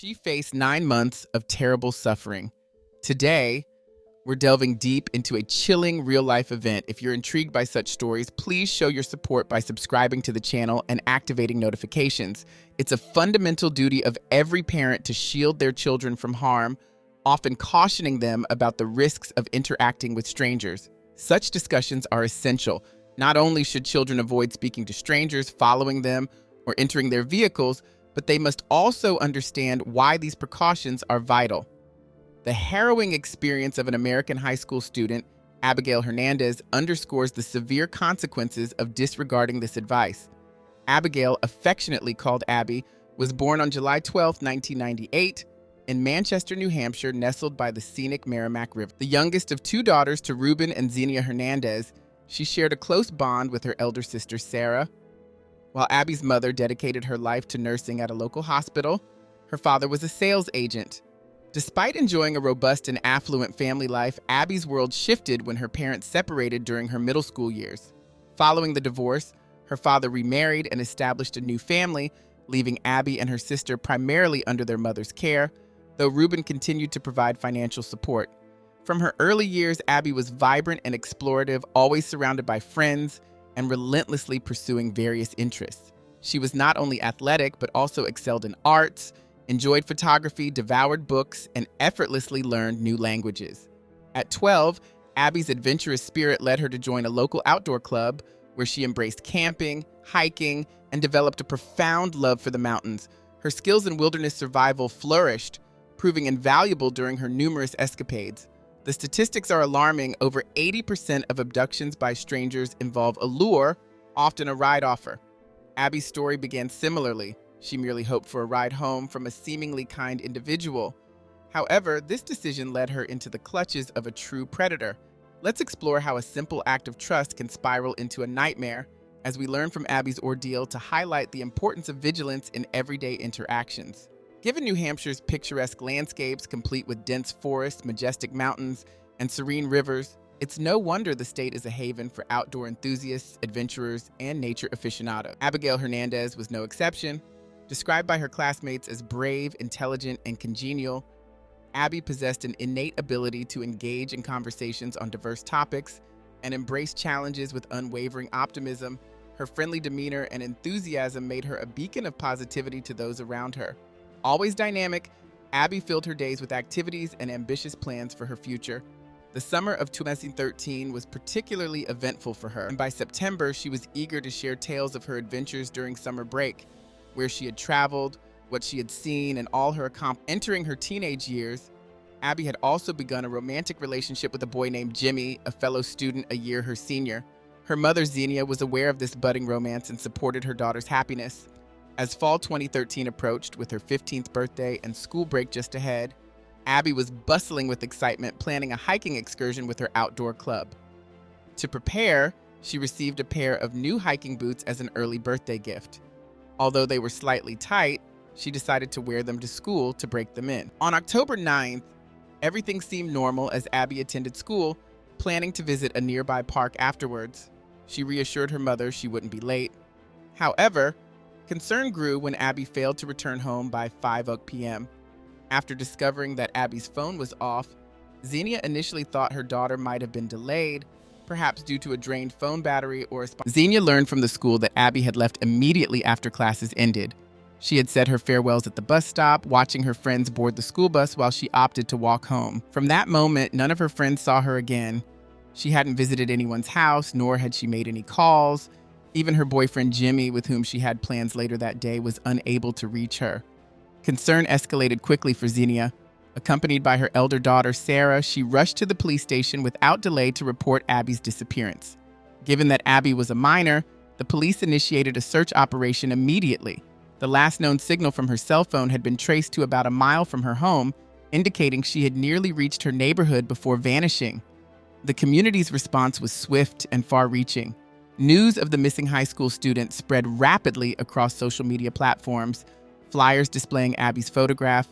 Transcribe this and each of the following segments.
She faced 9 months of terrible suffering. Today, we're delving deep into a chilling real life event. If you're intrigued by such stories, please show your support by subscribing to the channel and activating notifications. It's a fundamental duty of every parent to shield their children from harm, often cautioning them about the risks of interacting with strangers. Such discussions are essential. Not only should children avoid speaking to strangers, following them, or entering their vehicles, but they must also understand why these precautions are vital. The harrowing experience of an American high school student, Abigail Hernandez, underscores the severe consequences of disregarding this advice. Abigail, affectionately called Abby, was born on July 12, 1998, in Manchester, New Hampshire, nestled by the scenic Merrimack River. The youngest of two daughters to Ruben and Xenia Hernandez, she shared a close bond with her elder sister, Sarah. While Abby's mother dedicated her life to nursing at a local hospital, her father was a sales agent. Despite enjoying a robust and affluent family life, Abby's world shifted when her parents separated during her middle school years. Following the divorce, her father remarried and established a new family, leaving Abby and her sister primarily under their mother's care, though Ruben continued to provide financial support. From her early years, Abby was vibrant and explorative, always surrounded by friends and relentlessly pursuing various interests. She was not only athletic, but also excelled in arts, enjoyed photography, devoured books, and effortlessly learned new languages. At 12, Abby's adventurous spirit led her to join a local outdoor club where she embraced camping, hiking, and developed a profound love for the mountains. Her skills in wilderness survival flourished, proving invaluable during her numerous escapades. The statistics are alarming. Over 80% of abductions by strangers involve a lure, often a ride offer. Abby's story began similarly. She merely hoped for a ride home from a seemingly kind individual. However, this decision led her into the clutches of a true predator. Let's explore how a simple act of trust can spiral into a nightmare as we learn from Abby's ordeal to highlight the importance of vigilance in everyday interactions. Given New Hampshire's picturesque landscapes, complete with dense forests, majestic mountains, and serene rivers, it's no wonder the state is a haven for outdoor enthusiasts, adventurers, and nature aficionados. Abigail Hernandez was no exception. Described by her classmates as brave, intelligent, and congenial, Abby possessed an innate ability to engage in conversations on diverse topics and embrace challenges with unwavering optimism. Her friendly demeanor and enthusiasm made her a beacon of positivity to those around her. Always dynamic, Abby filled her days with activities and ambitious plans for her future. The summer of 2013 was particularly eventful for her, and by September, she was eager to share tales of her adventures during summer break, where she had traveled, what she had seen, and all her accomplishments. Entering her teenage years, Abby had also begun a romantic relationship with a boy named Jimmy, a fellow student a year her senior. Her mother, Xenia, was aware of this budding romance and supported her daughter's happiness. As fall 2013 approached, with her 15th birthday and school break just ahead, Abby was bustling with excitement, planning a hiking excursion with her outdoor club. To prepare, she received a pair of new hiking boots as an early birthday gift. Although they were slightly tight, she decided to wear them to school to break them in. On October 9th, everything seemed normal as Abby attended school, planning to visit a nearby park afterwards. She reassured her mother she wouldn't be late. However, concern grew when Abby failed to return home by 5 p.m. After discovering that Abby's phone was off, Xenia initially thought her daughter might have been delayed, perhaps due to a drained phone battery or Xenia learned from the school that Abby had left immediately after classes ended. She had said her farewells at the bus stop, watching her friends board the school bus while she opted to walk home. From that moment, none of her friends saw her again. She hadn't visited anyone's house, nor had she made any calls. Even her boyfriend Jimmy, with whom she had plans later that day, was unable to reach her. Concern escalated quickly for Xenia. Accompanied by her elder daughter, Sarah, she rushed to the police station without delay to report Abby's disappearance. Given that Abby was a minor, the police initiated a search operation immediately. The last known signal from her cell phone had been traced to about a mile from her home, indicating she had nearly reached her neighborhood before vanishing. The community's response was swift and far-reaching. News of the missing high school student spread rapidly across social media platforms. Flyers displaying Abby's photograph,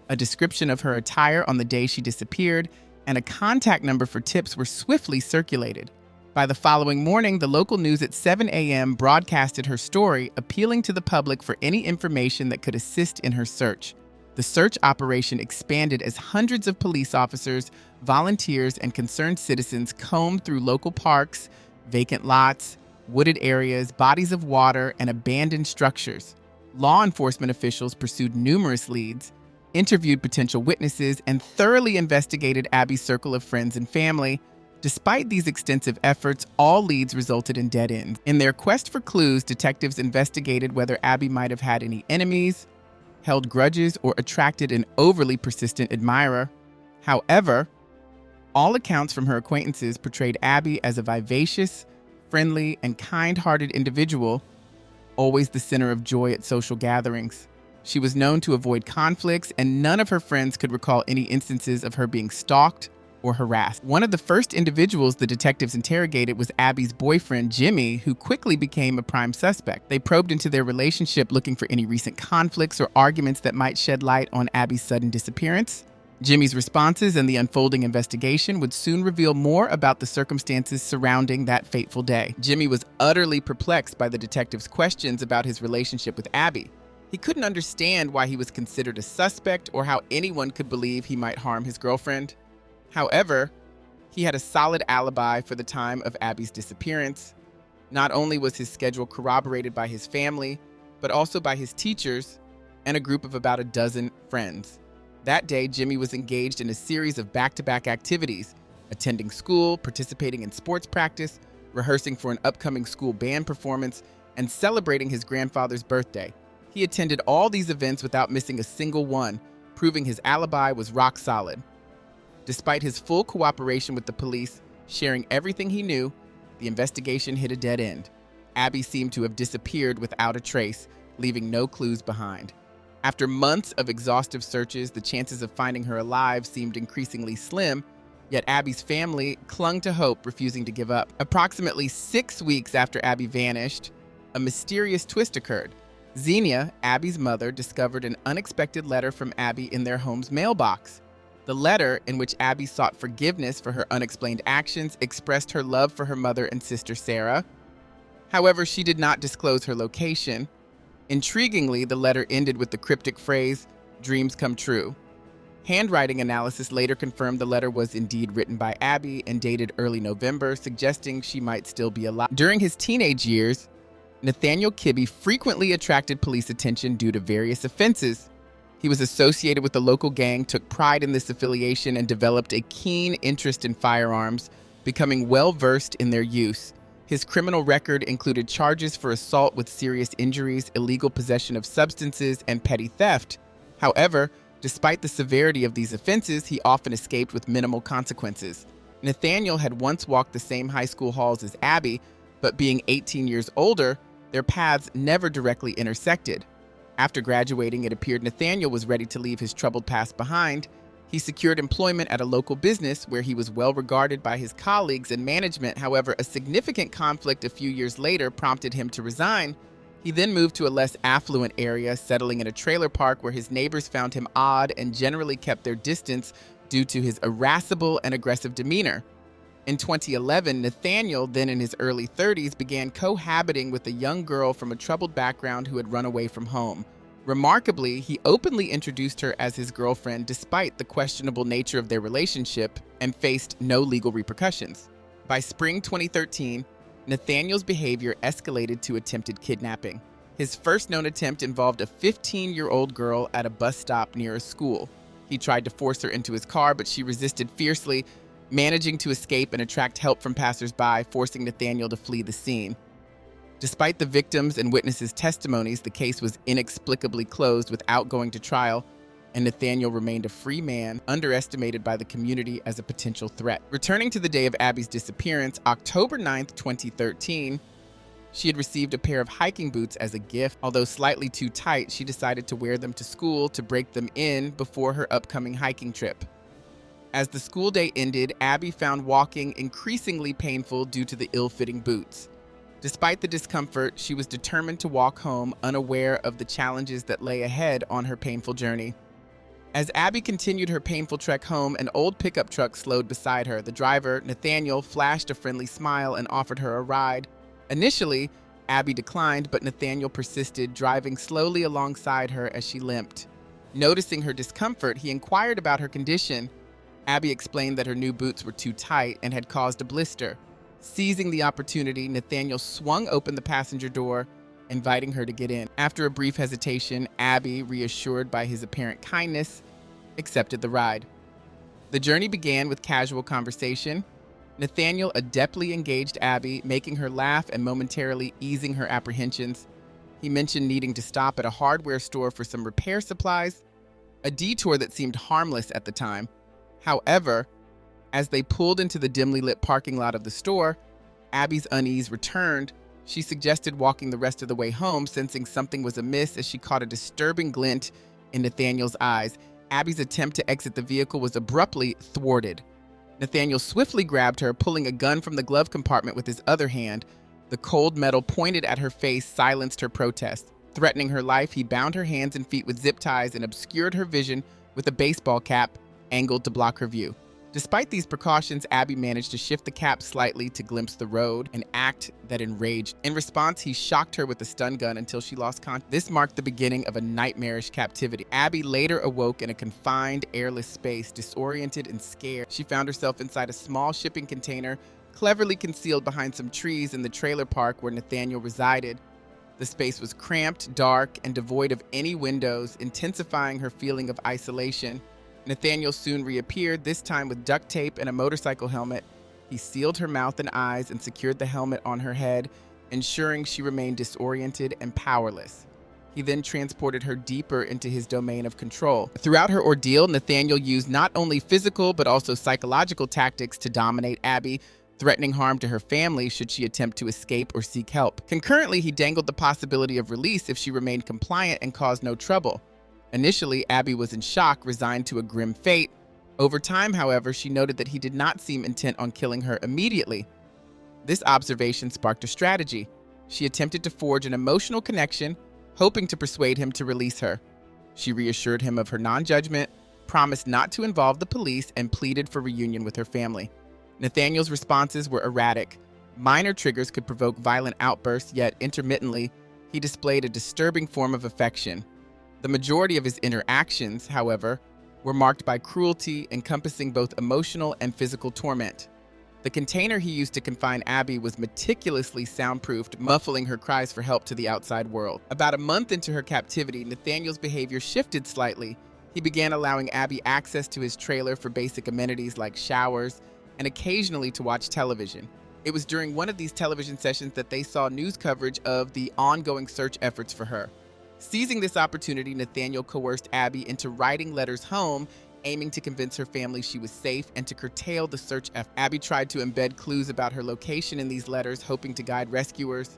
a description of her attire on the day she disappeared, and a contact number for tips were swiftly circulated. By the following morning, the local news at 7 a.m. broadcasted her story, appealing to the public for any information that could assist in her search. The search operation expanded as hundreds of police officers, volunteers, and concerned citizens combed through local parks, vacant lots, wooded areas, bodies of water, and abandoned structures. Law enforcement officials pursued numerous leads, interviewed potential witnesses, and thoroughly investigated Abby's circle of friends and family. Despite these extensive efforts, all leads resulted in dead ends. In their quest for clues, detectives investigated whether Abby might have had any enemies, held grudges, or attracted an overly persistent admirer. However, all accounts from her acquaintances portrayed Abby as a vivacious, friendly, and kind-hearted individual, always the center of joy at social gatherings. She was known to avoid conflicts, and none of her friends could recall any instances of her being stalked or harassed. One of the first individuals the detectives interrogated was Abby's boyfriend, Jimmy, who quickly became a prime suspect. They probed into their relationship, looking for any recent conflicts or arguments that might shed light on Abby's sudden disappearance. Jimmy's responses and the unfolding investigation would soon reveal more about the circumstances surrounding that fateful day. Jimmy was utterly perplexed by the detectives' questions about his relationship with Abby. He couldn't understand why he was considered a suspect or how anyone could believe he might harm his girlfriend. However, he had a solid alibi for the time of Abby's disappearance. Not only was his schedule corroborated by his family, but also by his teachers and a group of about a dozen friends. That day, Jimmy was engaged in a series of back-to-back activities, attending school, participating in sports practice, rehearsing for an upcoming school band performance, and celebrating his grandfather's birthday. He attended all these events without missing a single one, proving his alibi was rock solid. Despite his full cooperation with the police, sharing everything he knew, the investigation hit a dead end. Abby seemed to have disappeared without a trace, leaving no clues behind. After months of exhaustive searches, the chances of finding her alive seemed increasingly slim, yet Abby's family clung to hope, refusing to give up. Approximately 6 weeks after Abby vanished, a mysterious twist occurred. Xenia, Abby's mother, discovered an unexpected letter from Abby in their home's mailbox. The letter, in which Abby sought forgiveness for her unexplained actions, expressed her love for her mother and sister Sarah. However, she did not disclose her location. Intriguingly, the letter ended with the cryptic phrase, "Dreams come true." Handwriting analysis later confirmed the letter was indeed written by Abby and dated early November, suggesting she might still be alive. During his teenage years, Nathaniel Kibbe frequently attracted police attention due to various offenses. He was associated with the local gang, took pride in this affiliation, and developed a keen interest in firearms, becoming well-versed in their use. His criminal record included charges for assault with serious injuries, illegal possession of substances, and petty theft. However, despite the severity of these offenses, he often escaped with minimal consequences. Nathaniel had once walked the same high school halls as Abby, but being 18 years older, their paths never directly intersected. After graduating, it appeared Nathaniel was ready to leave his troubled past behind. He secured employment at a local business where he was well regarded by his colleagues and management. However, a significant conflict a few years later prompted him to resign. He then moved to a less affluent area, settling in a trailer park where his neighbors found him odd and generally kept their distance due to his irascible and aggressive demeanor. In 2011, Nathaniel, then in his early 30s, began cohabiting with a young girl from a troubled background who had run away from home. Remarkably, he openly introduced her as his girlfriend despite the questionable nature of their relationship and faced no legal repercussions. By spring 2013, Nathaniel's behavior escalated to attempted kidnapping. His first known attempt involved a 15-year-old girl at a bus stop near a school. He tried to force her into his car, but she resisted fiercely, managing to escape and attract help from passersby, forcing Nathaniel to flee the scene. Despite the victims' and witnesses' testimonies, the case was inexplicably closed without going to trial, and Nathaniel remained a free man, underestimated by the community as a potential threat. Returning to the day of Abby's disappearance, October 9th, 2013, she had received a pair of hiking boots as a gift. Although slightly too tight, she decided to wear them to school to break them in before her upcoming hiking trip. As the school day ended, Abby found walking increasingly painful due to the ill-fitting boots. Despite the discomfort, she was determined to walk home, unaware of the challenges that lay ahead on her painful journey. As Abby continued her painful trek home, an old pickup truck slowed beside her. The driver, Nathaniel, flashed a friendly smile and offered her a ride. Initially, Abby declined, but Nathaniel persisted, driving slowly alongside her as she limped. Noticing her discomfort, he inquired about her condition. Abby explained that her new boots were too tight and had caused a blister. Seizing the opportunity, Nathaniel swung open the passenger door, inviting her to get in. After a brief hesitation, Abby, reassured by his apparent kindness, accepted the ride. The journey began with casual conversation. Nathaniel adeptly engaged Abby, making her laugh and momentarily easing her apprehensions. He mentioned needing to stop at a hardware store for some repair supplies, a detour that seemed harmless at the time. However, as they pulled into the dimly lit parking lot of the store, Abby's unease returned. She suggested walking the rest of the way home, sensing something was amiss as she caught a disturbing glint in Nathaniel's eyes. Abby's attempt to exit the vehicle was abruptly thwarted. Nathaniel swiftly grabbed her, pulling a gun from the glove compartment with his other hand. The cold metal pointed at her face silenced her protest. Threatening her life, he bound her hands and feet with zip ties and obscured her vision with a baseball cap angled to block her view. Despite these precautions, Abby managed to shift the cap slightly to glimpse the road, an act that enraged. In response, he shocked her with a stun gun until she lost consciousness. This marked the beginning of a nightmarish captivity. Abby later awoke in a confined, airless space, disoriented and scared. She found herself inside a small shipping container, cleverly concealed behind some trees in the trailer park where Nathaniel resided. The space was cramped, dark, and devoid of any windows, intensifying her feeling of isolation. Nathaniel soon reappeared, this time with duct tape and a motorcycle helmet. He sealed her mouth and eyes and secured the helmet on her head, ensuring she remained disoriented and powerless. He then transported her deeper into his domain of control. Throughout her ordeal, Nathaniel used not only physical but also psychological tactics to dominate Abby, threatening harm to her family should she attempt to escape or seek help. Concurrently, he dangled the possibility of release if she remained compliant and caused no trouble. Initially, Abby was in shock, resigned to a grim fate. Over time, however, she noted that he did not seem intent on killing her immediately. This observation sparked a strategy. She attempted to forge an emotional connection, hoping to persuade him to release her. She reassured him of her non-judgment, promised not to involve the police, and pleaded for reunion with her family. Nathaniel's responses were erratic. Minor triggers could provoke violent outbursts, yet intermittently, he displayed a disturbing form of affection. The majority of his interactions, however, were marked by cruelty, encompassing both emotional and physical torment. The container he used to confine Abby was meticulously soundproofed, muffling her cries for help to the outside world. About a month into her captivity, Nathaniel's behavior shifted slightly. He began allowing Abby access to his trailer for basic amenities like showers and occasionally to watch television. It was during one of these television sessions that they saw news coverage of the ongoing search efforts for her. Seizing this opportunity, Nathaniel coerced Abby into writing letters home, aiming to convince her family she was safe and to curtail the search effort. Abby tried to embed clues about her location in these letters, hoping to guide rescuers.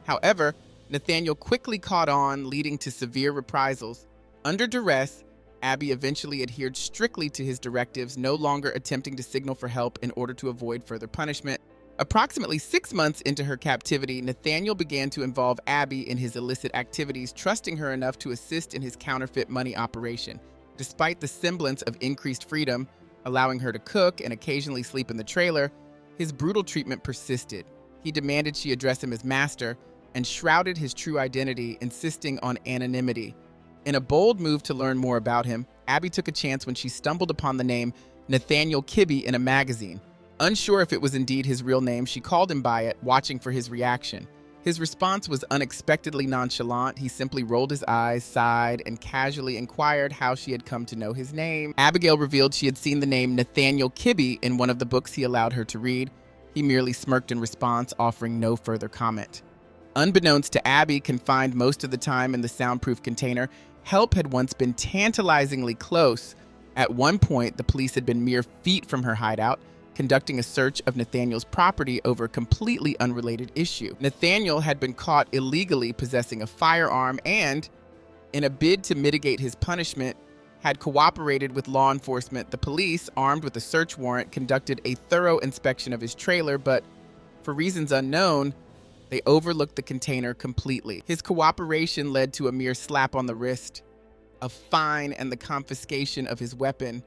However, Nathaniel quickly caught on, leading to severe reprisals. Under duress, Abby eventually adhered strictly to his directives, no longer attempting to signal for help in order to avoid further punishment. Approximately 6 months into her captivity, Nathaniel began to involve Abby in his illicit activities, trusting her enough to assist in his counterfeit money operation. Despite the semblance of increased freedom, allowing her to cook and occasionally sleep in the trailer, his brutal treatment persisted. He demanded she address him as master and shrouded his true identity, insisting on anonymity. In a bold move to learn more about him, Abby took a chance when she stumbled upon the name Nathaniel Kibbe in a magazine. Unsure if it was indeed his real name, she called him by it, watching for his reaction. His response was unexpectedly nonchalant. He simply rolled his eyes, sighed, and casually inquired how she had come to know his name. Abigail revealed she had seen the name Nathaniel Kibbe in one of the books he allowed her to read. He merely smirked in response, offering no further comment. Unbeknownst to Abby, confined most of the time in the soundproof container, help had once been tantalizingly close. At one point, the police had been mere feet from her hideout, conducting a search of Nathaniel's property over a completely unrelated issue. Nathaniel had been caught illegally possessing a firearm and, in a bid to mitigate his punishment, had cooperated with law enforcement. The police, armed with a search warrant, conducted a thorough inspection of his trailer, but for reasons unknown, they overlooked the container completely. His cooperation led to a mere slap on the wrist, a fine, and the confiscation of his weapon.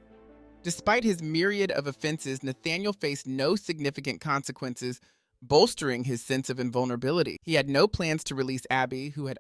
Despite his myriad of offenses, Nathaniel faced no significant consequences, bolstering his sense of invulnerability. He had no plans to release Abby, who had